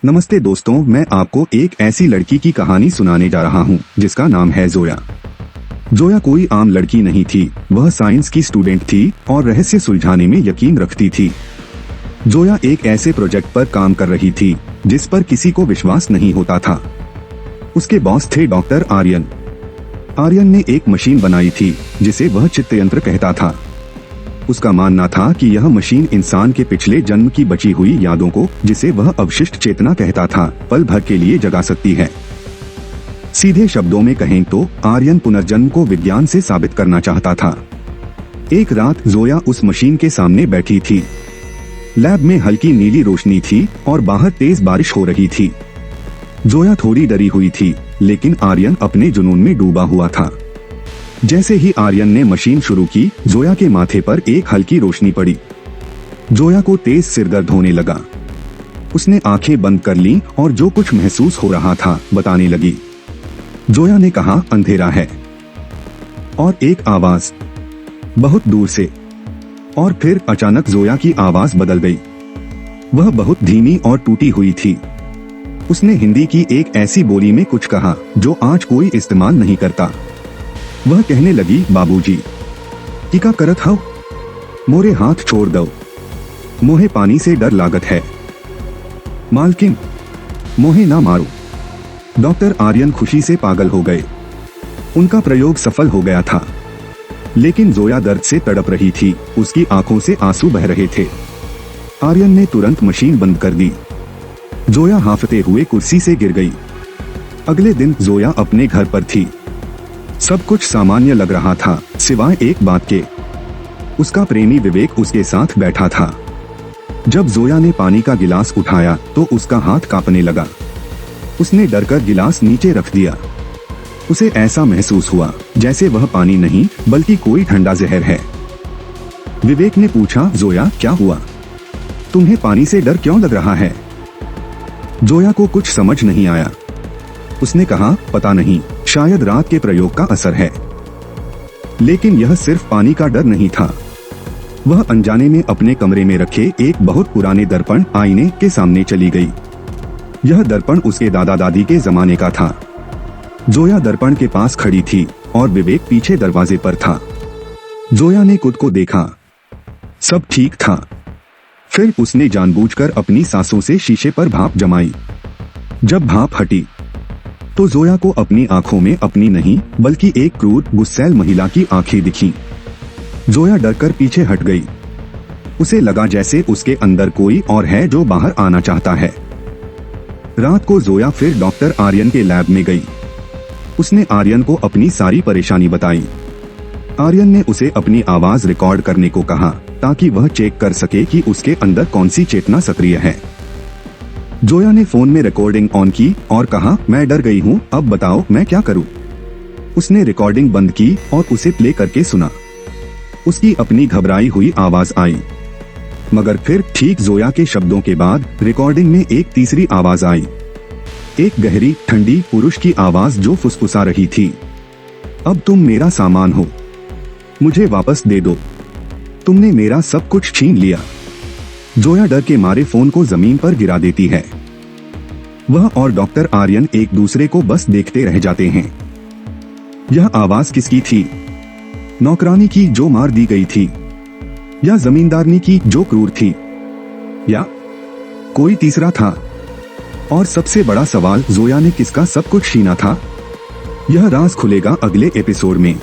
नमस्ते दोस्तों, मैं आपको एक ऐसी लड़की की कहानी सुनाने जा रहा हूँ जिसका नाम है जोया। जोया कोई आम लड़की नहीं थी। वह साइंस की स्टूडेंट थी और रहस्य सुलझाने में यकीन रखती थी। जोया एक ऐसे प्रोजेक्ट पर काम कर रही थी जिस पर किसी को विश्वास नहीं होता था। उसके बॉस थे डॉक्टर आर्यन। आर्यन ने एक मशीन बनाई थी जिसे वह चित्तयंत्र कहता था। उसका मानना था कि यह मशीन इंसान के पिछले जन्म की बची हुई यादों को, जिसे वह अवशिष्ट चेतना कहता था, पल भर के लिए जगा सकती है। सीधे शब्दों में कहें तो आर्यन पुनर्जन्म को विज्ञान से साबित करना चाहता था। एक रात जोया उस मशीन के सामने बैठी थी। लैब में हल्की नीली रोशनी थी और बाहर तेज बारिश हो रही थी। जोया थोड़ी डरी हुई थी, लेकिन आर्यन अपने जुनून में डूबा हुआ था। जैसे ही आर्यन ने मशीन शुरू की, जोया के माथे पर एक हल्की रोशनी पड़ी। जोया को तेज सिरदर्द होने लगा। उसने आंखें बंद कर लीं और जो कुछ महसूस हो रहा था बताने लगी। जोया ने कहा, अंधेरा है। और एक आवाज बहुत दूर से। और फिर अचानक जोया की आवाज बदल गई। वह बहुत धीमी और टूटी हुई थी। उसने हिंदी की एक ऐसी बोली में कुछ कहा जो आज कोई इस्तेमाल नहीं करता। वह कहने लगी, बाबूजी, टीका करत हव, मोरे हाथ छोड़ दो, मोहे पानी से डर लागत है। मालकिन, मोहे ना मारो। डॉक्टर आर्यन खुशी से पागल हो गए। उनका प्रयोग सफल हो गया था, लेकिन जोया दर्द से तड़प रही थी। उसकी आंखों से आंसू बह रहे थे। आर्यन ने तुरंत मशीन बंद कर दी। जोया हांफते हुए कुर्सी से गिर गई। अगले दिन जोया अपने घर पर थी। सब कुछ सामान्य लग रहा था, सिवाय एक बात के। उसका प्रेमी विवेक उसके साथ बैठा था। जब जोया ने पानी का गिलास उठाया तो उसका हाथ कांपने लगा। उसने डरकर गिलास नीचे रख दिया। उसे ऐसा महसूस हुआ जैसे वह पानी नहीं बल्कि कोई ठंडा जहर है। विवेक ने पूछा, जोया, क्या हुआ? तुम्हें पानी से डर क्यों लग रहा है? जोया को कुछ समझ नहीं आया। उसने कहा, पता नहीं, शायद रात के प्रयोग का असर है। लेकिन यह सिर्फ पानी का डर नहीं था। वह अनजाने में अपने कमरे में रखे एक बहुत पुराने दर्पण आईने के सामने चली गई। यह दर्पण उसके दादा दादी के जमाने का था। जोया दर्पण के पास खड़ी थी और विवेक पीछे दरवाजे पर था। जोया ने खुद को देखा। सब ठीक था। फिर उसने जानबूझकर अपनी सांसों से शीशे पर भाप जमाई। जब भाप हटी तो जोया को अपनी आंखों में अपनी नहीं बल्कि एक क्रूर गुस्सैल महिला की आंखें दिखीं। जोया डरकर पीछे हट गई। उसे लगा जैसे उसके अंदर कोई और है जो बाहर आना चाहता है। रात को जोया फिर डॉक्टर आर्यन के लैब में गई। उसने आर्यन को अपनी सारी परेशानी बताई। आर्यन ने उसे अपनी आवाज रिकॉर्ड करने को कहा ताकि वह चेक कर सके कि उसके अंदर कौन सी चेतना सक्रिय है। जोया ने फोन में रिकॉर्डिंग ऑन की और कहा, मैं डर गई हूँ, अब बताओ मैं क्या करूँ? उसने रिकॉर्डिंग बंद की और उसे प्ले करके सुना। उसकी अपनी घबराई हुई आवाज आई। मगर फिर ठीक जोया के शब्दों के बाद रिकॉर्डिंग में एक तीसरी आवाज आई। एक गहरी ठंडी पुरुष की आवाज जो फुसफुसा रही थी, अब तुम मेरा सामान हो, मुझे वापस दे दो, तुमने मेरा सब कुछ छीन लिया। जोया डर के मारे फोन को जमीन पर गिरा देती है। वह और डॉक्टर आर्यन एक दूसरे को बस देखते रह जाते हैं। यह आवाज किसकी थी? नौकरानी की जो मार दी गई थी, या जमींदारनी की जो क्रूर थी, या कोई तीसरा था? और सबसे बड़ा सवाल, जोया ने किसका सब कुछ छीना था? यह राज खुलेगा अगले एपिसोड में।